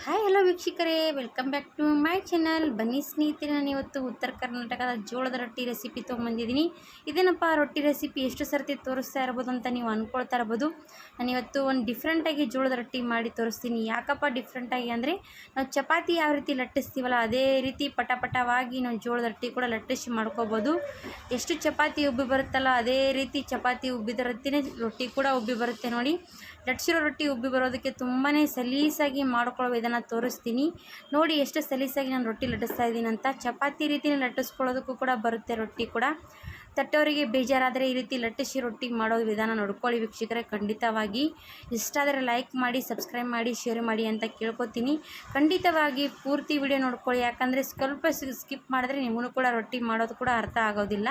Hi hello ವೀಕ್ಷಕರೇ, welcome back to my channel. ಬನ್ನಿ ಸ್ನೇಹಿತರೆ, ನಾನು ಇವತ್ತು ಉತ್ತರ ಕರ್ನಾಟಕದ ಜೋಳದ ರೊಟ್ಟಿ ರೆಸಿಪಿ ತೊಗೊಂಬಂದಿದ್ದೀನಿ. ಇದೇನಪ್ಪ ರೊಟ್ಟಿ ರೆಸಿಪಿ ಎಷ್ಟು ಸರ್ತಿ ತೋರಿಸ್ತಾ ಇರ್ಬೋದು ಅಂತ ನೀವು ಅಂದ್ಕೊಳ್ತಾ ಇರ್ಬೋದು. ನಾನು ಇವತ್ತು ಒಂದು ಡಿಫ್ರೆಂಟಾಗಿ ಜೋಳದ ರೊಟ್ಟಿ ಮಾಡಿ ತೋರಿಸ್ತೀನಿ. ಯಾಕಪ್ಪ ಡಿಫ್ರೆಂಟಾಗಿ ಅಂದರೆ, ನಾವು ಚಪಾತಿ ಯಾವ ರೀತಿ ಲಟ್ಟಿಸ್ತೀವಲ್ಲ ಅದೇ ರೀತಿ ಪಟಪಟವಾಗಿ ನಾವು ಜೋಳದ ರೊಟ್ಟಿ ಕೂಡ ಲಟ್ಟಿಸಿ ಮಾಡ್ಕೋಬೋದು. ಎಷ್ಟು ಚಪಾತಿ ಉಬ್ಬಿ ಬರುತ್ತಲ್ಲ ಅದೇ ರೀತಿ ಚಪಾತಿ ಉಬ್ಬಿದ ರೊಟ್ಟಿ ಕೂಡ ಉಬ್ಬಿ ಬರುತ್ತೆ ನೋಡಿ. ಲಟ್ಸಿರೋ ರೊಟ್ಟಿ ಉಬ್ಬಿ ಬರೋದಕ್ಕೆ ತುಂಬಾ ಸಲೀಸಾಗಿ ಮಾಡ್ಕೊಳ್ಳೋ ವಿಧಾನ ತೋರಿಸ್ತೀನಿ ನೋಡಿ. ಎಷ್ಟು ಸಲೀಸಾಗಿ ನಾನು ರೊಟ್ಟಿ ಲಟ್ಟಿಸ್ತಾ ಇದ್ದೀನಿ ಅಂತ. ಚಪಾತಿ ರೀತಿನೇ ಲಟ್ಟಿಸ್ಕೊಳ್ಳೋದಕ್ಕೂ ಕೂಡ ಬರುತ್ತೆ ರೊಟ್ಟಿ ಕೂಡ. ತಟ್ಟೋರಿಗೆ ಬೇಜಾರಾದರೆ ಈ ರೀತಿ ಲಟ್ಟಿಸಿ ರೊಟ್ಟಿ ಮಾಡೋ ವಿಧಾನ ನೋಡ್ಕೊಳ್ಳಿ ವೀಕ್ಷಕರೇ. ಖಂಡಿತವಾಗಿ ಇಷ್ಟ ಆದರೆ ಲೈಕ್ ಮಾಡಿ, ಸಬ್ಸ್ಕ್ರೈಬ್ ಮಾಡಿ, ಶೇರ್ ಮಾಡಿ ಅಂತ ಕೇಳ್ಕೊತೀನಿ. ಖಂಡಿತವಾಗಿ ಪೂರ್ತಿ ವಿಡಿಯೋ ನೋಡ್ಕೊಳ್ಳಿ, ಯಾಕಂದರೆ ಸ್ವಲ್ಪ ಸ್ಕಿಪ್ ಮಾಡಿದ್ರೆ ನಿಮಗೂ ಕೂಡ ರೊಟ್ಟಿ ಮಾಡೋದು ಕೂಡ ಅರ್ಥ ಆಗೋದಿಲ್ಲ.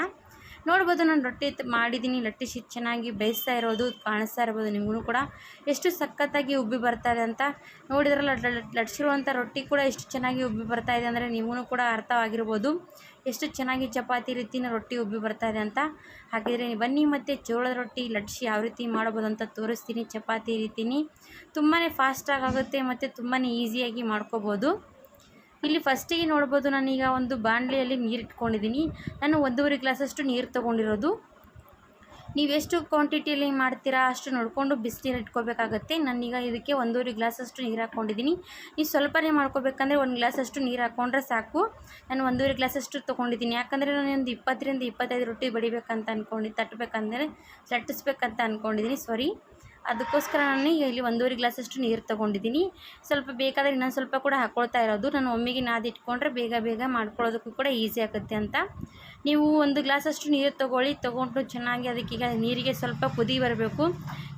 ನೋಡ್ಬೋದು, ನಾನು ರೊಟ್ಟಿ ಮಾಡಿದ್ದೀನಿ, ಲಟ್ಟಿಸಿ ಚೆನ್ನಾಗಿ ಬೇಯಿಸ್ತಾ ಇರೋದು ಕಾಣಿಸ್ತಾ ಇರ್ಬೋದು ನಿಮಗೂ ಕೂಡ. ಎಷ್ಟು ಸಖತ್ತಾಗಿ ಉಬ್ಬಿ ಬರ್ತಾಯಿದೆ ಅಂತ ನೋಡಿದ್ರಲ್ಲ. ಲಟ್ಸಿರುವಂಥ ರೊಟ್ಟಿ ಕೂಡ ಎಷ್ಟು ಚೆನ್ನಾಗಿ ಉಬ್ಬಿ ಬರ್ತಾಯಿದೆ ಅಂದರೆ ನಿಮಗೂ ಕೂಡ ಅರ್ಥವಾಗಿರ್ಬೋದು ಎಷ್ಟು ಚೆನ್ನಾಗಿ ಚಪಾತಿ ರೀತಿನ ರೊಟ್ಟಿ ಉಬ್ಬಿ ಬರ್ತಾಯಿದೆ ಅಂತ. ಹಾಗಿದ್ರೆ ಬನ್ನಿ ಮತ್ತು ಜೋಳದ ರೊಟ್ಟಿ ಲಟ್ಸಿ ಯಾವ ರೀತಿ ಮಾಡ್ಬೋದು ಅಂತ ತೋರಿಸ್ತೀನಿ. ಚಪಾತಿ ರೀತಿನಿ ತುಂಬಾ ಫಾಸ್ಟಾಗಿ ಆಗುತ್ತೆ ಮತ್ತು ತುಂಬಾ ಈಸಿಯಾಗಿ ಮಾಡ್ಕೋಬೋದು. ಇಲ್ಲಿ ಫಸ್ಟಿಗೆ ನೋಡ್ಬೋದು, ನಾನೀಗ ಒಂದು ಬಾಣಲೆಯಲ್ಲಿ ನೀರು ಇಟ್ಕೊಂಡಿದ್ದೀನಿ. ನಾನು 1.5 ಗ್ಲಾಸಷ್ಟು ನೀರು ತೊಗೊಂಡಿರೋದು. ನೀವು ಎಷ್ಟು ಕ್ವಾಂಟಿಟಿಯಲ್ಲಿ ಮಾಡ್ತೀರಾ ಅಷ್ಟು ನೋಡಿಕೊಂಡು ಬಿಸಿನೀರು ಇಟ್ಕೋಬೇಕಾಗತ್ತೆ. ನಾನೀಗ ಇದಕ್ಕೆ 1.5 ಗ್ಲಾಸಷ್ಟು ನೀರು ಹಾಕ್ಕೊಂಡಿದ್ದೀನಿ. ನೀವು ಸ್ವಲ್ಪನೇ ಮಾಡ್ಕೋಬೇಕಂದ್ರೆ 1 ಗ್ಲಾಸಷ್ಟು ನೀರು ಹಾಕ್ಕೊಂಡ್ರೆ ಸಾಕು. ನಾನು 1.5 ಗ್ಲಾಸಷ್ಟು ತೊಗೊಂಡಿದ್ದೀನಿ. ಯಾಕಂದರೆ ನಾನು ಒಂದು 20ರಿಂದ 25 ರೊಟ್ಟಿ ಬಡಿಬೇಕಂತ ಲಟ್ಟಿಸ್ಬೇಕಂತ ಅಂದ್ಕೊಂಡಿದ್ದೀನಿ. ಅದಕ್ಕೋಸ್ಕರ ನಾನು ಇಲ್ಲಿ 1.5 ಗ್ಲಾಸಷ್ಟು ನೀರು ತೊಗೊಂಡಿದ್ದೀನಿ. ಸ್ವಲ್ಪ ಬೇಕಾದರೆ ಇನ್ನೊಂದು ಸ್ವಲ್ಪ ಕೂಡ ಹಾಕ್ಕೊಳ್ತಾ ಇರೋದು. ನಾನು ಒಮ್ಮೆಗೆ ನಾದಿಟ್ಕೊಂಡ್ರೆ ಬೇಗ ಮಾಡ್ಕೊಳ್ಳೋದಕ್ಕೂ ಕೂಡ ಈಸಿ ಆಗುತ್ತೆ ಅಂತ. ನೀವು 1 ಗ್ಲಾಸಷ್ಟು ನೀರು ತೊಗೊಂಡು ಚೆನ್ನಾಗಿ ಅದಕ್ಕೀಗ ನೀರಿಗೆ ಸ್ವಲ್ಪ ಕುದಿ ಬರಬೇಕು.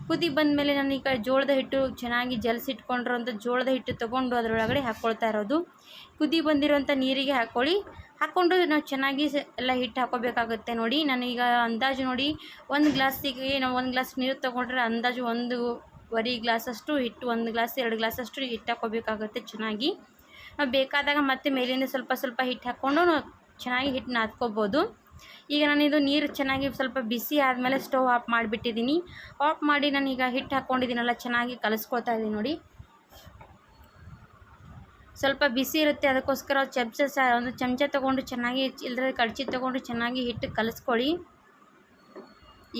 ಕುದಿ ಬಂದಮೇಲೆ ನಾನೀಗ ಜೋಳದ ಹಿಟ್ಟು ಚೆನ್ನಾಗಿ ಜಲಸಿಟ್ಕೊಂಡಿರೋಂಥ ಜೋಳದ ಹಿಟ್ಟು ತೊಗೊಂಡು ಅದರೊಳಗಡೆ ಹಾಕ್ಕೊಳ್ತಾ ಇರೋದು. ಕುದಿ ಬಂದಿರೋಂಥ ನೀರಿಗೆ ಹಾಕ್ಕೊಂಡು ನಾವು ಚೆನ್ನಾಗಿ ಎಲ್ಲ ಹಿಟ್ಟು ಹಾಕೋಬೇಕಾಗುತ್ತೆ ನೋಡಿ. ನಾನೀಗ ಅಂದಾಜು ನೋಡಿ, 1 ಗ್ಲಾಸಿಗೆ ನಾವು 1 ಗ್ಲಾಸ್ ನೀರು ತೊಗೊಂಡ್ರೆ ಅಂದಾಜು 1.5 ಗ್ಲಾಸಷ್ಟು ಹಿಟ್ಟು, 1 ಗ್ಲಾಸ್ 2 ಗ್ಲಾಸಷ್ಟು ಹಿಟ್ಟು ಹಾಕೋಬೇಕಾಗುತ್ತೆ ಚೆನ್ನಾಗಿ. ನಾವು ಬೇಕಾದಾಗ ಮತ್ತೆ ಮೇಲಿಂದ ಸ್ವಲ್ಪ ಹಿಟ್ಟು ಹಾಕ್ಕೊಂಡು ನಾವು ಚೆನ್ನಾಗಿ ಹಿಟ್ಟು ನಾದ್ಕೋಬೋದು. ಈಗ ನಾನಿದು ನೀರು ಚೆನ್ನಾಗಿ ಸ್ವಲ್ಪ ಬಿಸಿ ಆದಮೇಲೆ ಸ್ಟವ್ ಆಫ್ ಮಾಡಿಬಿಟ್ಟಿದ್ದೀನಿ. ಆಫ್ ಮಾಡಿ ನಾನೀಗ ಹಿಟ್ಟು ಹಾಕ್ಕೊಂಡಿದ್ದೀನಲ್ಲ ಚೆನ್ನಾಗಿ ಕಲಿಸ್ಕೊಳ್ತಾ ಇದ್ದೀನಿ ನೋಡಿ. ಸ್ವಲ್ಪ ಬಿಸಿ ಇರುತ್ತೆ, ಅದಕ್ಕೋಸ್ಕರ ಒಂದು ಚಮಚ ತೊಗೊಂಡು ಚೆನ್ನಾಗಿ, ಇಲ್ಲದ್ರೆ ಕಡ್ಚಿ ತೊಗೊಂಡು ಚೆನ್ನಾಗಿ ಹಿಟ್ಟು ಕಲಿಸ್ಕೊಳ್ಳಿ.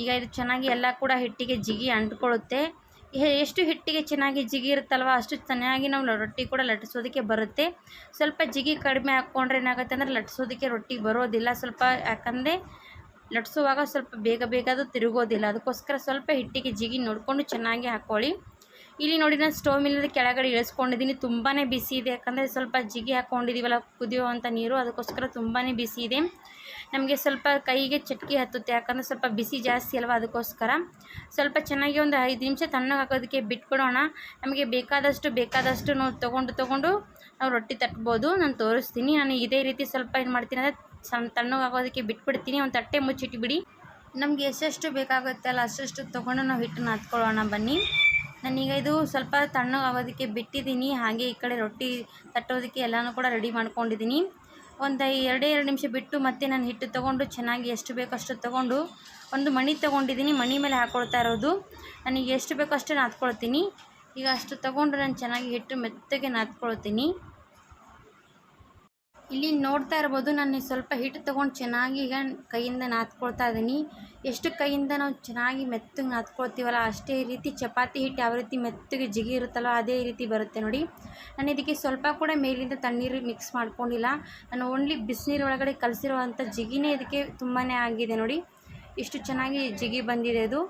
ಈಗ ಇದು ಚೆನ್ನಾಗಿ ಎಲ್ಲ ಕೂಡ ಹಿಟ್ಟಿಗೆ ಜಿಗಿ ಅಂಟ್ಕೊಳ್ಳುತ್ತೆ. ಎಷ್ಟು ಹಿಟ್ಟಿಗೆ ಚೆನ್ನಾಗಿ ಜಿಗಿ ಇರುತ್ತಲ್ವ ಅಷ್ಟು ಚೆನ್ನಾಗಿ ನಾವು ರೊಟ್ಟಿ ಕೂಡ ಲಟ್ಟಿಸೋದಕ್ಕೆ ಬರುತ್ತೆ. ಸ್ವಲ್ಪ ಜಿಗಿ ಕಡಿಮೆ ಹಾಕ್ಕೊಂಡ್ರೆ ಏನಾಗುತ್ತೆ ಅಂದರೆ ಲಟ್ಟಿಸೋದಕ್ಕೆ ರೊಟ್ಟಿ ಬರೋದಿಲ್ಲ. ಯಾಕಂದರೆ ಲಟ್ಟಿಸುವಾಗ ಸ್ವಲ್ಪ ಬೇಗ ಅದು ತಿರುಗೋದಿಲ್ಲ. ಅದಕ್ಕೋಸ್ಕರ ಸ್ವಲ್ಪ ಹಿಟ್ಟಿಗೆ ಜಿಗಿ ನೋಡಿಕೊಂಡು ಚೆನ್ನಾಗಿ ಹಾಕ್ಕೊಳ್ಳಿ. ಇಲ್ಲಿ ನೋಡಿ, ನಾನು ಸ್ಟವ್ ಮೇಲಿಂದ ಕೆಳಗಡೆ ಇಳಿಸ್ಕೊಂಡಿದ್ದೀನಿ. ತುಂಬಾ ಬಿಸಿ ಇದೆ, ಯಾಕಂದರೆ ಸ್ವಲ್ಪ ಜಿಗಿ ಹಾಕ್ಕೊಂಡಿದ್ದೀವಲ್ಲ ಕುದಿಯುವಂಥ ನೀರು, ಅದಕ್ಕೋಸ್ಕರ ತುಂಬಾ ಬಿಸಿ ಇದೆ. ನಮಗೆ ಸ್ವಲ್ಪ ಕೈಗೆ ಚಟ್ಕಿ ಹತ್ತುತ್ತೆ, ಯಾಕಂದರೆ ಸ್ವಲ್ಪ ಬಿಸಿ ಜಾಸ್ತಿ ಅಲ್ವ. ಅದಕ್ಕೋಸ್ಕರ ಸ್ವಲ್ಪ ಚೆನ್ನಾಗಿ ಒಂದು 5 ನಿಮಿಷ ತಣ್ಣಗೆ ಹಾಕೋದಕ್ಕೆ ಬಿಟ್ಬಿಡೋಣ. ನಮಗೆ ಬೇಕಾದಷ್ಟು ನಾವು ತೊಗೊಂಡು ನಾವು ರೊಟ್ಟಿ ತಟ್ಬೋದು. ನಾನು ತೋರಿಸ್ತೀನಿ. ನಾನು ಇದೇ ರೀತಿ ಸ್ವಲ್ಪ ಏನು ಮಾಡ್ತೀನಿ ಅಂದರೆ ತಣ್ಣಗೆ ಹಾಕೋದಕ್ಕೆ ಬಿಟ್ಬಿಡ್ತೀನಿ. ಒಂದು ತಟ್ಟೆ ಮುಚ್ಚಿಟ್ಬಿಡಿ. ನಮಗೆ ಎಷ್ಟೆಷ್ಟು ಬೇಕಾಗುತ್ತಲ್ಲ ಅಷ್ಟು ತೊಗೊಂಡು ನಾವು ಹಿಟ್ಟನ್ನು ಹತ್ಕೊಳ್ಳೋಣ ಬನ್ನಿ. ನಾನೀಗ ಇದು ಸ್ವಲ್ಪ ತಣ್ಣಗೆ ಆಗೋದಕ್ಕೆ ಬಿಟ್ಟಿದ್ದೀನಿ. ಹಾಗೆ ಈ ಕಡೆ ರೊಟ್ಟಿ ತಟ್ಟೋದಕ್ಕೆ ಎಲ್ಲನೂ ಕೂಡ ರೆಡಿ ಮಾಡ್ಕೊಂಡಿದ್ದೀನಿ. ಒಂದು 2 ನಿಮಿಷ ಬಿಟ್ಟು ಮತ್ತೆ ನಾನು ಹಿಟ್ಟು ತೊಗೊಂಡು ಚೆನ್ನಾಗಿ ಎಷ್ಟು ಬೇಕೋ ಅಷ್ಟು ತೊಗೊಂಡು ಒಂದು ಮಣಿ ತೊಗೊಂಡಿದ್ದೀನಿ. ಮಣಿ ಮೇಲೆ ಹಾಕ್ಕೊಳ್ತಾ ಇರೋದು. ನನಗೆ ಎಷ್ಟು ಬೇಕೋ ಅಷ್ಟು ನಾದ್ಕೊಳ್ತೀನಿ. ಈಗ ಅಷ್ಟು ತೊಗೊಂಡು ನಾನು ಚೆನ್ನಾಗಿ ಹಿಟ್ಟು ಮೆತ್ತಗೆ ನಾದ್ಕೊಳ್ತೀನಿ. ಇಲ್ಲಿ ನೋಡ್ತಾ ಇರ್ಬೋದು, ನಾನು ಸ್ವಲ್ಪ ಹಿಟ್ಟು ತೊಗೊಂಡು ಚೆನ್ನಾಗಿ ಈಗ ಕೈಯಿಂದ ನಾದ್ಕೊಳ್ತಾ ಇದ್ದೀನಿ. ಎಷ್ಟು ಕೈಯಿಂದ ನಾವು ಚೆನ್ನಾಗಿ ಮೆತ್ತಗೆ ನಾದ್ಕೊಳ್ತೀವಲ್ಲ ಅಷ್ಟೇ ರೀತಿ ಚಪಾತಿ ಹಿಟ್ಟು ಯಾವ ರೀತಿ ಮೆತ್ತಗೆ ಜಿಗಿ ಇರುತ್ತಲ್ಲ ಅದೇ ರೀತಿ ಬರುತ್ತೆ ನೋಡಿ. ನಾನು ಇದಕ್ಕೆ ಸ್ವಲ್ಪ ಕೂಡ ಮೇಲಿಂದ ತಣ್ಣೀರು ಮಿಕ್ಸ್ ಮಾಡ್ಕೊಂಡಿಲ್ಲ. ನಾನು ಓನ್ಲಿ ಬಿಸಿನೀರು ಒಳಗಡೆ ಕಲಸಿರುವಂಥ ಜಿಗಿನೇ ಇದಕ್ಕೆ ತುಂಬಾ ಆಗಿದೆ ನೋಡಿ. ಇಷ್ಟು ಚೆನ್ನಾಗಿ ಜಿಗಿ ಬಂದಿದೆ. ಅದು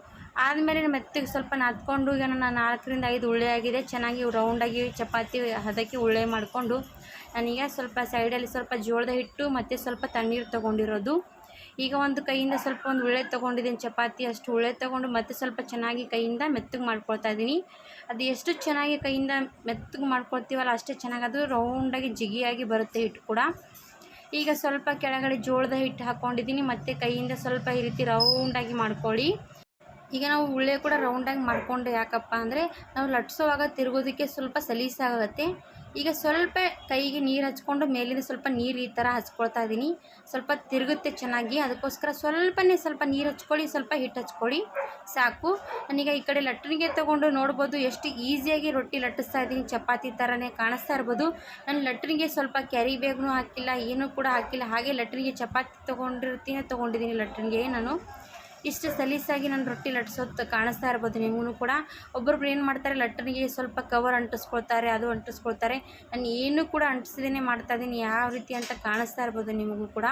ಆದಮೇಲೆ ಮೆತ್ತಗೆ ಸ್ವಲ್ಪ ನಾದ್ಕೊಂಡು ಈಗ ನಾನು 4ರಿಂದ 5 ಉಳ್ಳೆ ಆಗಿದೆ. ಚೆನ್ನಾಗಿ ರೌಂಡಾಗಿ ಚಪಾತಿ ಅದಕ್ಕೆ ಉಳ್ಳೆ ಮಾಡಿಕೊಂಡು ನಾನೀಗ ಸ್ವಲ್ಪ ಸೈಡಲ್ಲಿ ಸ್ವಲ್ಪ ಜೋಳದ ಹಿಟ್ಟು ಮತ್ತು ಸ್ವಲ್ಪ ತಣ್ಣೀರು ತೊಗೊಂಡಿರೋದು. ಈಗ ಒಂದು ಕೈಯಿಂದ ಒಂದು ಉಳ್ಳೆ ತೊಗೊಂಡಿದ್ದೀನಿ, ಚಪಾತಿ ಅಷ್ಟು ಉಳ್ಳೆ ತೊಗೊಂಡು ಮತ್ತೆ ಸ್ವಲ್ಪ ಚೆನ್ನಾಗಿ ಕೈಯಿಂದ ಮೆತ್ತಗೆ ಮಾಡ್ಕೊಳ್ತಾ ಇದ್ದೀನಿ. ಅದು ಎಷ್ಟು ಚೆನ್ನಾಗಿ ಕೈಯಿಂದ ಮೆತ್ತಗೆ ಮಾಡ್ಕೊಳ್ತೀವಲ್ಲ ಅಷ್ಟೇ ಚೆನ್ನಾಗಿ ಅದು ರೌಂಡಾಗಿ ಜಿಗಿಯಾಗಿ ಬರುತ್ತೆ ಹಿಟ್ಟು ಕೂಡ. ಈಗ ಸ್ವಲ್ಪ ಕೆಳಗಡೆ ಜೋಳದ ಹಿಟ್ಟು ಹಾಕ್ಕೊಂಡಿದ್ದೀನಿ. ಮತ್ತು ಕೈಯಿಂದ ಸ್ವಲ್ಪ ಈ ರೀತಿ ರೌಂಡಾಗಿ ಮಾಡ್ಕೊಳ್ಳಿ. ಈಗ ನಾವು ಉಳ್ಳೆ ಕೂಡ ರೌಂಡಾಗಿ ಮಾಡಿಕೊಂಡೆ, ಯಾಕಪ್ಪ ಅಂದರೆ ನಾವು ಲಟ್ಸೋವಾಗ ತಿರುಗೋದಕ್ಕೆ ಸ್ವಲ್ಪ ಸಲೀಸಾಗುತ್ತೆ. ಈಗ ಸ್ವಲ್ಪ ಕೈಗೆ ನೀರು ಹಚ್ಕೊಂಡು ಮೇಲಿಂದ ಸ್ವಲ್ಪ ನೀರು ಈ ಥರ ಹಚ್ಕೊಳ್ತಾ ಇದ್ದೀನಿ. ಸ್ವಲ್ಪ ತಿರುಗುತ್ತೆ ಚೆನ್ನಾಗಿ, ಅದಕ್ಕೋಸ್ಕರ ಸ್ವಲ್ಪ ನೀರು ಹಚ್ಕೊಳ್ಳಿ, ಸ್ವಲ್ಪ ಹಿಟ್ಟು ಹಚ್ಕೊಳ್ಳಿ ಸಾಕು. ನಾನೀಗ ಈ ಕಡೆ ಲಟ್ಟಣಿಗೆ ತೊಗೊಂಡು ನೋಡ್ಬೋದು ಎಷ್ಟು ಈಸಿಯಾಗಿ ರೊಟ್ಟಿ ಲಟ್ಟಿಸ್ತಾ ಇದ್ದೀನಿ, ಚಪಾತಿ ಥರನೇ ಕಾಣಿಸ್ತಾ ಇರ್ಬೋದು. ನಾನು ಲಟ್ಟಣಿಗೆ ಸ್ವಲ್ಪ ಕ್ಯಾರಿ ಬ್ಯಾಗ್ನೂ ಹಾಕಿಲ್ಲ, ಏನೂ ಕೂಡ ಹಾಕಿಲ್ಲ, ಹಾಗೆ ಲಟ್ಟಣಿಗೆ ಚಪಾತಿ ತೊಗೊಂಡಿದ್ದೀನಿ ಲಟ್ಟಣಿಗೆ ನಾನು. ಇಷ್ಟು ಸಲೀಸಾಗಿ ನಾನು ರೊಟ್ಟಿ ಲಟ್ಟಿಸೋದು ಕಾಣಿಸ್ತಾ ಇರ್ಬೋದು ನಿಮಗೂ ಕೂಡ. ಒಬ್ಬೊಬ್ರು ಏನು ಮಾಡ್ತಾರೆ, ಲಟ್ಟಣಿಗೆ ಸ್ವಲ್ಪ ಕವರ್ ಅಂಟಿಸ್ಕೊಳ್ತಾರೆ, ಅದು ಅಂಟಿಸ್ಕೊಳ್ತಾರೆ. ನಾನು ಏನೂ ಕೂಡ ಅಂಟಿಸದೇ ಮಾಡ್ತಾಯಿದ್ದೀನಿ, ಯಾವ ರೀತಿ ಅಂತ ಕಾಣಿಸ್ತಾ ಇರ್ಬೋದು ನಿಮಗೂ ಕೂಡ.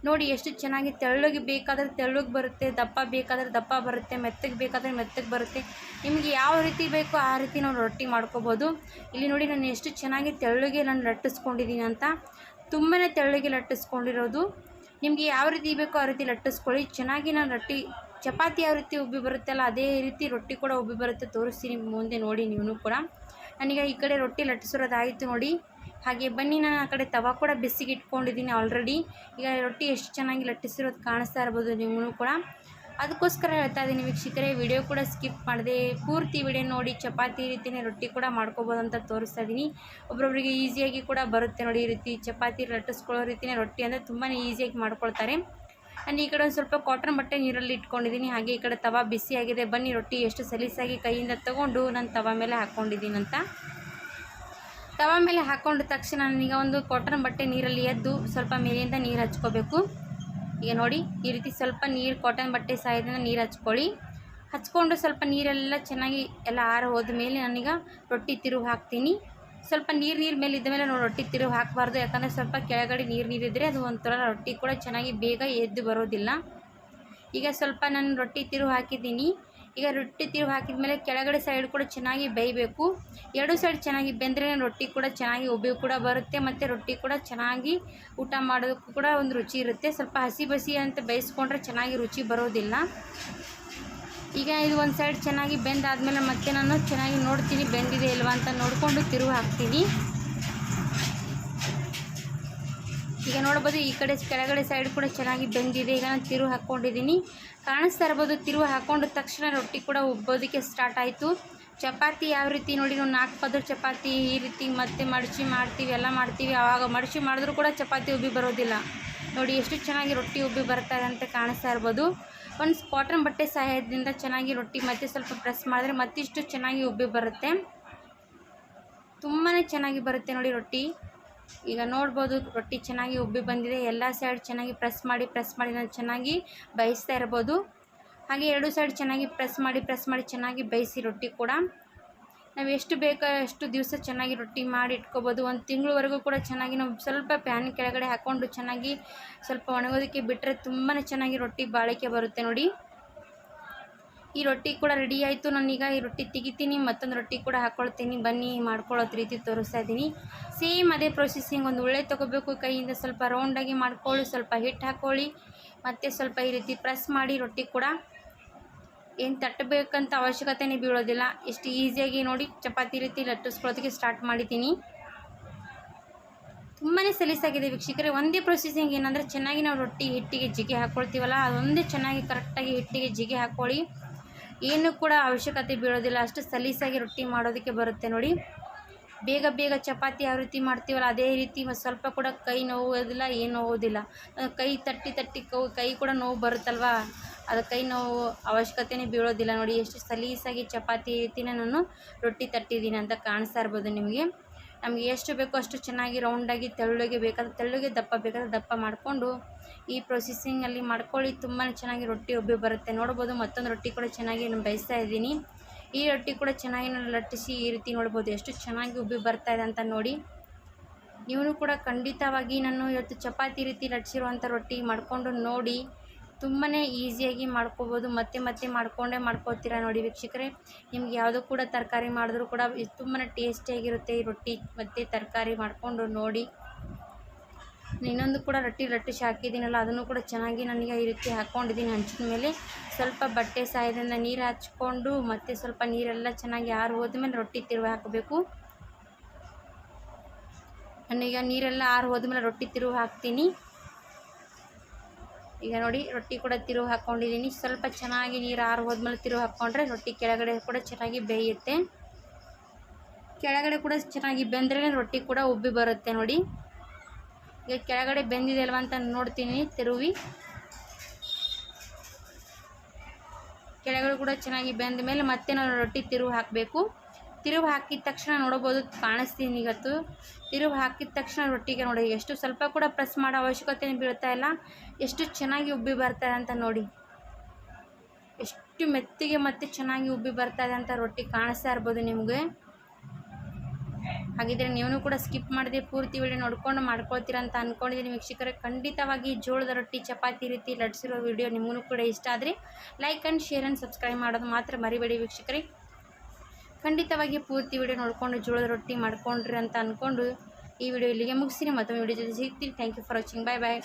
ನೋಡಿ ಎಷ್ಟು ಚೆನ್ನಾಗಿ ತೆಳ್ಳಗೆ ಬೇಕಾದರೆ ತೆಳ್ಳಗೆ ಬರುತ್ತೆ, ದಪ್ಪ ಬೇಕಾದರೆ ದಪ್ಪ ಬರುತ್ತೆ, ಮೆತ್ತಗೆ ಬೇಕಾದರೆ ಮೆತ್ತಗೆ ಬರುತ್ತೆ. ನಿಮಗೆ ಯಾವ ರೀತಿ ಬೇಕೋ ಆ ರೀತಿ ನಾವು ರೊಟ್ಟಿ ಮಾಡ್ಕೋಬೋದು. ಇಲ್ಲಿ ನೋಡಿ ನಾನು ಎಷ್ಟು ಚೆನ್ನಾಗಿ ತೆಳ್ಳಗೆ ನಾನು ಲಟ್ಟಿಸ್ಕೊಂಡಿದ್ದೀನಿ ಅಂತ, ತುಂಬಾ ತೆಳ್ಳಗೆ ಲಟ್ಟಿಸ್ಕೊಂಡಿರೋದು. ನಿಮಗೆ ಯಾವ ರೀತಿ ಬೇಕೋ ಆ ರೀತಿ ಲಟ್ಟಿಸ್ಕೊಳ್ಳಿ. ಚೆನ್ನಾಗಿ ನಾನು ರೊಟ್ಟಿ ಚಪಾತಿ ಯಾವ ರೀತಿ ಉಬ್ಬಿ ಬರುತ್ತಲ್ಲ ಅದೇ ರೀತಿ ರೊಟ್ಟಿ ಕೂಡ ಉಬ್ಬಿ ಬರುತ್ತೆ, ತೋರಿಸ್ತೀನಿ ಮುಂದೆ ನೋಡಿ ನೀವು ಕೂಡ. ನಾನೀಗ ಈ ಕಡೆ ರೊಟ್ಟಿ ಲಟ್ಟಿಸಿರೋದಾಯಿತು ನೋಡಿ. ಹಾಗೆ ಬನ್ನಿ, ನಾನು ಆ ಕಡೆ ತವಾ ಕೂಡ ಬಿಸಿಗೆ ಇಟ್ಕೊಂಡಿದ್ದೀನಿ ಆಲ್ರೆಡಿ. ಈಗ ರೊಟ್ಟಿ ಎಷ್ಟು ಚೆನ್ನಾಗಿ ಲಟ್ಟಿಸಿರೋದು ಕಾಣಿಸ್ತಾ ಇರ್ಬೋದು ನೀವು ಕೂಡ. ಅದಕ್ಕೋಸ್ಕರ ಹೇಳ್ತಾ ಇದ್ದೀನಿ ವೀಕ್ಷಕರೇ, ವಿಡಿಯೋ ಕೂಡ ಸ್ಕಿಪ್ ಮಾಡಿದೆ, ಪೂರ್ತಿ ವಿಡಿಯೋ ನೋಡಿ. ಚಪಾತಿ ರೀತಿಯೇ ರೊಟ್ಟಿ ಕೂಡ ಮಾಡ್ಕೋಬೋದು ಅಂತ ತೋರಿಸ್ತಾ ಇದ್ದೀನಿ. ಒಬ್ಬೊಬ್ಬರಿಗೆ ಈಸಿಯಾಗಿ ಕೂಡ ಬರುತ್ತೆ ನೋಡಿ, ಈ ರೀತಿ ಚಪಾತಿ ಲಟ್ಟಿಸ್ಕೊಳ್ಳೋ ರೀತಿಯೇ ರೊಟ್ಟಿ ಅಂದರೆ ತುಂಬಾ ಈಸಿಯಾಗಿ ಮಾಡ್ಕೊಳ್ತಾರೆ. ನಾನು ಈ ಕಡೆ ಒಂದು ಸ್ವಲ್ಪ ಕಾಟನ್ ಬಟ್ಟೆ ನೀರಲ್ಲಿ ಇಟ್ಕೊಂಡಿದ್ದೀನಿ. ಹಾಗೆ ಈ ಕಡೆ ತವಾ ಬಿಸಿಯಾಗಿದೆ. ಬನ್ನಿ, ರೊಟ್ಟಿ ಎಷ್ಟು ಸಲೀಸಾಗಿ ಕೈಯಿಂದ ತೊಗೊಂಡು ನಾನು ತವಾ ಮೇಲೆ ಹಾಕ್ಕೊಂಡಿದ್ದೀನಿ ಅಂತ. ತವಾ ಮೇಲೆ ಹಾಕ್ಕೊಂಡ ತಕ್ಷಣ ನಾನೀಗ ಒಂದು ಕಾಟನ್ ಬಟ್ಟೆ ನೀರಲ್ಲಿ ಎದ್ದು ಸ್ವಲ್ಪ ಮೇಲಿಂದ ನೀರು ಹಚ್ಕೋಬೇಕು. ಈಗ ನೋಡಿ ಈ ರೀತಿ ಸ್ವಲ್ಪ ನೀರು ಕಾಟನ್ ಬಟ್ಟೆ ಸಹಾಯದಿಂದ ನೀರು ಹಚ್ಕೊಂಡು ಸ್ವಲ್ಪ ನೀರೆಲ್ಲ ಚೆನ್ನಾಗಿ ಎಲ್ಲ ಆರ ಹೋದ ಮೇಲೆ ನಾನೀಗ ರೊಟ್ಟಿ ತಿರುವು ಹಾಕ್ತೀನಿ. ಸ್ವಲ್ಪ ನೀರು ಮೇಲೆ ಇದ್ದ ಮೇಲೆ ನಾವು ರೊಟ್ಟಿ ತಿರುವು ಹಾಕಬಾರ್ದು, ಯಾಕಂದರೆ ಸ್ವಲ್ಪ ಕೆಳಗಡೆ ನೀರಿದ್ದರೆ ಅದು ಒಂಥರ ರೊಟ್ಟಿ ಕೂಡ ಚೆನ್ನಾಗಿ ಬೇಗ ಎದ್ದು ಬರೋದಿಲ್ಲ. ಈಗ ಸ್ವಲ್ಪ ನಾನು ರೊಟ್ಟಿ ತಿರುವು ಹಾಕಿದ್ದೀನಿ. ಈಗ ರೊಟ್ಟಿ ತಿರುವು ಹಾಕಿದ ಮೇಲೆ ಕೆಳಗಡೆ ಸೈಡ್ ಕೂಡ ಚೆನ್ನಾಗಿ ಬೇಯಬೇಕು. ಎರಡು ಸೈಡ್ ಚೆನ್ನಾಗಿ ಬೆಂದರೆ ರೊಟ್ಟಿ ಕೂಡ ಚೆನ್ನಾಗಿ ಉಬ್ಬಿ ಕೂಡ ಬರುತ್ತೆ, ಮತ್ತು ರೊಟ್ಟಿ ಕೂಡ ಚೆನ್ನಾಗಿ ಊಟ ಮಾಡೋದಕ್ಕೂ ಕೂಡ ಒಂದು ರುಚಿ ಇರುತ್ತೆ. ಸ್ವಲ್ಪ ಹಸಿ ಬಸಿ ಅಂತ ಬೇಯಿಸ್ಕೊಂಡ್ರೆ ಚೆನ್ನಾಗಿ ರುಚಿ ಬರೋದಿಲ್ಲ. ಈಗ ಇದು ಒಂದು ಸೈಡ್ ಚೆನ್ನಾಗಿ ಬೆಂದಾದಮೇಲೆ ಮತ್ತೆ ನಾನು ಚೆನ್ನಾಗಿ ನೋಡ್ತೀನಿ ಬೆಂದಿದೆ ಇಲ್ವಾ ಅಂತ ನೋಡಿಕೊಂಡು ತಿರುವು ಹಾಕ್ತೀನಿ. ಈಗ ನೋಡ್ಬೋದು ಈ ಕಡೆ ಕೆಳಗಡೆ ಸೈಡ್ ಕೂಡ ಚೆನ್ನಾಗಿ ಬೆಂದಿದೆ. ಈಗ ನಾನು ತಿರುವು ಹಾಕ್ಕೊಂಡಿದ್ದೀನಿ, ಕಾಣಿಸ್ತಾ ಇರ್ಬೋದು. ತಿರುವು ಹಾಕ್ಕೊಂಡ ತಕ್ಷಣ ರೊಟ್ಟಿ ಕೂಡ ಉಬ್ಬೋದಕ್ಕೆ ಸ್ಟಾರ್ಟ್ ಆಯಿತು. ಚಪಾತಿ ಯಾವ ರೀತಿ ನೋಡಿ, ನಾವು 4 ಪದರ ಚಪಾತಿ ಈ ರೀತಿ ಮತ್ತೆ ಮಡಚಿ ಮಾಡ್ತೀವಿ, ಎಲ್ಲ ಮಾಡ್ತೀವಿ. ಆವಾಗ ಮಡಚಿ ಮಾಡಿದ್ರೂ ಕೂಡ ಚಪಾತಿ ಉಬ್ಬಿ ಬರೋದಿಲ್ಲ. ನೋಡಿ ಎಷ್ಟು ಚೆನ್ನಾಗಿ ರೊಟ್ಟಿ ಉಬ್ಬಿ ಬರ್ತಾರೆ ಅಂತ ಕಾಣಿಸ್ತಾ ಇರ್ಬೋದು. ಒಂದು ಕಾಟನ್ ಬಟ್ಟೆ ಸಹಾಯದಿಂದ ಚೆನ್ನಾಗಿ ರೊಟ್ಟಿ ಮತ್ತೆ ಸ್ವಲ್ಪ ಪ್ರೆಸ್ ಮಾಡಿದ್ರೆ ಮತ್ತಿಷ್ಟು ಚೆನ್ನಾಗಿ ಉಬ್ಬಿ ಬರುತ್ತೆ, ತುಂಬಾ ಚೆನ್ನಾಗಿ ಬರುತ್ತೆ ನೋಡಿ ರೊಟ್ಟಿ. ಈಗ ನೋಡ್ಬೋದು ರೊಟ್ಟಿ ಚೆನ್ನಾಗಿ ಉಬ್ಬಿ ಬಂದಿದೆ. ಎಲ್ಲ ಸೈಡ್ ಚೆನ್ನಾಗಿ ಪ್ರೆಸ್ ಮಾಡಿ ನಾನು ಚೆನ್ನಾಗಿ ಬೇಯಿಸ್ತಾ ಇರ್ಬೋದು. ಹಾಗೆ ಎರಡು ಸೈಡ್ ಚೆನ್ನಾಗಿ ಪ್ರೆಸ್ ಮಾಡಿ ಚೆನ್ನಾಗಿ ಬೇಯಿಸಿ ರೊಟ್ಟಿ ಕೂಡ. ನಾವು ಎಷ್ಟು ಬೇಕೋ ಅಷ್ಟು ದಿವಸ ಚೆನ್ನಾಗಿ ರೊಟ್ಟಿ ಮಾಡಿ ಇಟ್ಕೋಬೋದು. ಒಂದು ತಿಂಗಳವರೆಗೂ ಕೂಡ ಚೆನ್ನಾಗಿ ನಾವು ಸ್ವಲ್ಪ ಪ್ಯಾನ್ ಕೆಳಗಡೆ ಹಾಕ್ಕೊಂಡು ಚೆನ್ನಾಗಿ ಸ್ವಲ್ಪ ಒಣಗೋದಕ್ಕೆ ಬಿಟ್ಟರೆ ತುಂಬಾ ಚೆನ್ನಾಗಿ ರೊಟ್ಟಿ ಬಾಳಿಕೆ ಬರುತ್ತೆ ನೋಡಿ. ಈ ರೊಟ್ಟಿ ಕೂಡ ರೆಡಿ ಆಯಿತು. ನಾನೀಗ ಈ ರೊಟ್ಟಿ ತೆಗಿತೀನಿ, ಮತ್ತೊಂದು ರೊಟ್ಟಿ ಕೂಡ ಹಾಕ್ಕೊಳ್ತೀನಿ. ಬನ್ನಿ ಮಾಡ್ಕೊಳ್ಳೋದು ರೀತಿ ತೋರಿಸ್ತಾ ಇದ್ದೀನಿ. ಸೇಮ್ ಅದೇ ಪ್ರೊಸೆಸಿಂಗ್. ಒಂದು ಉಳ್ಳೆ ತೊಗೋಬೇಕು, ಕೈಯಿಂದ ಸ್ವಲ್ಪ ರೌಂಡಾಗಿ ಮಾಡ್ಕೊಳ್ಳಿ, ಸ್ವಲ್ಪ ಹಿಟ್ಟು ಹಾಕ್ಕೊಳ್ಳಿ, ಮತ್ತು ಸ್ವಲ್ಪ ಈ ರೀತಿ ಪ್ರೆಸ್ ಮಾಡಿ ರೊಟ್ಟಿ ಕೂಡ ಏನು ತಟ್ಟಬೇಕಂತ ಅವಶ್ಯಕತೆನೇ ಬೀಳೋದಿಲ್ಲ. ಎಷ್ಟು ಈಸಿಯಾಗಿ ನೋಡಿ ಚಪಾತಿ ರೀತಿ ಲಟ್ಟಿಸ್ಕೊಳ್ಳೋದಕ್ಕೆ ಸ್ಟಾರ್ಟ್ ಮಾಡಿದ್ದೀನಿ. ತುಂಬಾ ಸಲೀಸಾಗಿದೆ ವೀಕ್ಷಕರೇ. ಒಂದೇ ಪ್ರೊಸೆಸಿಂಗ್ ಏನಂದರೆ ಚೆನ್ನಾಗಿ ನಾವು ರೊಟ್ಟಿ ಹಿಟ್ಟಿಗೆ ಜಿಗಿ ಹಾಕ್ಕೊಳ್ತೀವಲ್ಲ, ಅದೊಂದೇ ಚೆನ್ನಾಗಿ ಕರೆಕ್ಟಾಗಿ ಹಿಟ್ಟಿಗೆ ಜಿಗಿ ಹಾಕ್ಕೊಳ್ಳಿ. ಏನೂ ಕೂಡ ಅವಶ್ಯಕತೆ ಬೀಳೋದಿಲ್ಲ, ಅಷ್ಟು ಸಲೀಸಾಗಿ ರೊಟ್ಟಿ ಮಾಡೋದಕ್ಕೆ ಬರುತ್ತೆ ನೋಡಿ. ಬೇಗ ಚಪಾತಿ ಯಾವ ರೀತಿ ಮಾಡ್ತೀವಲ್ಲ ಅದೇ ರೀತಿ ಸ್ವಲ್ಪ ಕೂಡ ಕೈ ನೋವುದಿಲ್ಲ, ಏನು ನೋವುದಿಲ್ಲ. ಕೈ ತಟ್ಟಿ ಕೈ ಕೂಡ ನೋವು ಬರುತ್ತಲ್ವ, ಅದು ಕೈ ನೋವು ಅವಶ್ಯಕತೆನೇ ಬೀಳೋದಿಲ್ಲ ನೋಡಿ. ಎಷ್ಟು ಸಲೀಸಾಗಿ ಚಪಾತಿ ರೀತಿನೇ ನಾನು ರೊಟ್ಟಿ ತಟ್ಟಿದ್ದೀನಿ ಅಂತ ಕಾಣಿಸ್ತಾ ಇರ್ಬೋದು ನಿಮಗೆ. ನಮಗೆ ಎಷ್ಟು ಬೇಕೋ ಅಷ್ಟು ಚೆನ್ನಾಗಿ ರೌಂಡಾಗಿ ತೆಳ್ಳಗೆ ಬೇಕಾದ್ರೆ ತೆಳ್ಳಗೆ, ದಪ್ಪ ಬೇಕಾದ್ರೆ ದಪ್ಪ ಮಾಡಿಕೊಂಡು ಈ ಪ್ರೊಸೆಸಿಂಗಲ್ಲಿ ಮಾಡ್ಕೊಳ್ಳಿ. ತುಂಬಾ ಚೆನ್ನಾಗಿ ರೊಟ್ಟಿ ಉಬ್ಬಿ ಬರುತ್ತೆ. ನೋಡ್ಬೋದು ಮತ್ತೊಂದು ರೊಟ್ಟಿ ಕೂಡ ಚೆನ್ನಾಗಿ ನಾನು ಬೇಯಿಸ್ತಾ ಇದ್ದೀನಿ. ಈ ರೊಟ್ಟಿ ಕೂಡ ಚೆನ್ನಾಗಿ ನಾನು ಲಟ್ಟಿಸಿ ಈ ರೀತಿ ನೋಡ್ಬೋದು ಎಷ್ಟು ಚೆನ್ನಾಗಿ ಉಬ್ಬಿ ಬರ್ತಾ ಇದೆ ಅಂತ ನೋಡಿ. ನೀವು ಕೂಡ ಖಂಡಿತವಾಗಿ ನಾನು ಇವತ್ತು ಚಪಾತಿ ರೀತಿ ಲಟ್ಟಿಸಿರುವಂಥ ರೊಟ್ಟಿ ಮಾಡಿಕೊಂಡು ನೋಡಿ. ತುಂಬಾ ಈಸಿಯಾಗಿ ಮಾಡ್ಕೋಬೋದು, ಮತ್ತೆ ಮಾಡ್ಕೋತೀರಾ ನೋಡಿ ವೀಕ್ಷಕರೇ. ನಿಮ್ಗೆ ಯಾವುದೂ ಕೂಡ ತರಕಾರಿ ಮಾಡಿದ್ರೂ ಕೂಡ ತುಂಬಾ ಟೇಸ್ಟಿಯಾಗಿರುತ್ತೆ ಈ ರೊಟ್ಟಿ ಮತ್ತು ತರಕಾರಿ ಮಾಡಿಕೊಂಡು ನೋಡಿ. ಇನ್ನೊಂದು ಕೂಡ ರೊಟ್ಟಿ ಲಟ್ಟಿಸಿ ಹಾಕಿದ್ದೀನಲ್ಲ, ಅದನ್ನು ಕೂಡ ಚೆನ್ನಾಗಿ ನನಗೆ ಈ ರೀತಿ ಹಾಕ್ಕೊಂಡಿದ್ದೀನಿ. ಹಂಚಿನ ಮೇಲೆ ಸ್ವಲ್ಪ ಬಟ್ಟೆ ಸಹಾಯದಿಂದ ನೀರು ಹಚ್ಕೊಂಡು ಮತ್ತು ಸ್ವಲ್ಪ ನೀರೆಲ್ಲ ಚೆನ್ನಾಗಿ ಆರಿ ಹೋದ್ಮೇಲೆ ರೊಟ್ಟಿ ತಿರುವು ಹಾಕಬೇಕು. ನಾನೀಗ ನೀರೆಲ್ಲ ಆರಿ ಹೋದ್ಮೇಲೆ ರೊಟ್ಟಿ ತಿರುವು ಹಾಕ್ತೀನಿ. ಈಗ ನೋಡಿ ರೊಟ್ಟಿ ಕೂಡ ತಿರುವು ಹಾಕ್ಕೊಂಡಿದ್ದೀನಿ. ಸ್ವಲ್ಪ ಚೆನ್ನಾಗಿ ನೀರು ಆರು ಹೋದ್ಮೇಲೆ ತಿರುವು ಹಾಕ್ಕೊಂಡ್ರೆ ರೊಟ್ಟಿ ಕೆಳಗಡೆ ಕೂಡ ಚೆನ್ನಾಗಿ ಬೇಯುತ್ತೆ. ಕೆಳಗಡೆ ಕೂಡ ಚೆನ್ನಾಗಿ ಬೆಂದ್ರೆ ರೊಟ್ಟಿ ಕೂಡ ಉಬ್ಬಿ ಬರುತ್ತೆ ನೋಡಿ. ಈಗ ಕೆಳಗಡೆ ಬೆಂದಿದೆ ಅಲ್ವಾ ಅಂತ ನೋಡ್ತೀನಿ ತಿರುವಿ. ಕೆಳಗಡೆ ಕೂಡ ಚೆನ್ನಾಗಿ ಬೆಂದ ಮೇಲೆ ಮತ್ತೆ ನಾವು ರೊಟ್ಟಿ ತಿರುವು ಹಾಕಬೇಕು. ತಿರುವು ಹಾಕಿದ ತಕ್ಷಣ ನೋಡ್ಬೋದು, ಕಾಣಿಸ್ತೀನಿ ಇವತ್ತು. ತಿರುವು ಹಾಕಿದ ತಕ್ಷಣ ರೊಟ್ಟಿಗೆ ನೋಡಿ ಎಷ್ಟು ಸ್ವಲ್ಪ ಕೂಡ ಪ್ರೆಸ್ ಮಾಡೋ ಅವಶ್ಯಕತೆ ಬೀಳ್ತಾ ಇಲ್ಲ, ಎಷ್ಟು ಚೆನ್ನಾಗಿ ಉಬ್ಬಿ ಬರ್ತಾರೆ ಅಂತ ನೋಡಿ. ಎಷ್ಟು ಮೆತ್ತಿಗೆ ಮತ್ತು ಚೆನ್ನಾಗಿ ಉಬ್ಬಿ ಬರ್ತಾ ಇದೆ ಅಂತ ರೊಟ್ಟಿ ಕಾಣಿಸ್ತಾ ಇರ್ಬೋದು ನಿಮಗೆ. ಹಾಗಿದ್ರೆ ನೀವು ಕೂಡ ಸ್ಕಿಪ್ ಮಾಡದೆ ಪೂರ್ತಿ ವಿಡಿಯೋ ನೋಡ್ಕೊಂಡು ಮಾಡ್ಕೊಳ್ತೀರಾ ಅಂತ ಅಂದ್ಕೊಂಡಿದ್ದೀನಿ ವೀಕ್ಷಕರೇ. ಖಂಡಿತವಾಗಿ ಜೋಳದ ರೊಟ್ಟಿ ಚಪಾತಿ ರೀತಿ ಲಟ್ಸಿರೋ ವಿಡಿಯೋ ನಿಮಗೂ ಕೂಡ ಇಷ್ಟ ಆದರೆ like and share and subscribe ಮಾಡೋದು ಮಾತ್ರ ಮರಿಬೇಡಿ ವೀಕ್ಷಕರೇ. ಖಂಡಿತವಾಗಿ ಪೂರ್ತಿ ವಿಡಿಯೋ ನೋಡಿಕೊಂಡು ಜೋಳದ ರೊಟ್ಟಿ ಮಾಡ್ಕೊಂಡ್ರಿ ಅಂತ ಅಂದ್ಕೊಂಡು ಈ ವಿಡಿಯೋ ಇಲ್ಲಿಗೆ ಮುಗಿಸ್ತೀನಿ. ಮತ್ತೊಮ್ಮೆ ವಿಡಿಯೋ ಜೊತೆ ಸಿಗ್ತೀನಿ. Thank you for watching. Bye bye.